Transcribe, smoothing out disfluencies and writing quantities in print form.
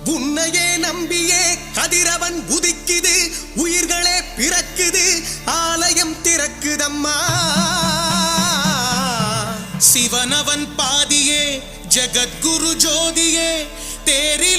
உன்னையே நம்பியே கதிரவன் உதிக்குது, உயிர்களே பிறக்குது, ஆலயம் திறக்குதம்மா. சிவனவன் பாதியே ஜகத்குரு ஜோதியே தேரி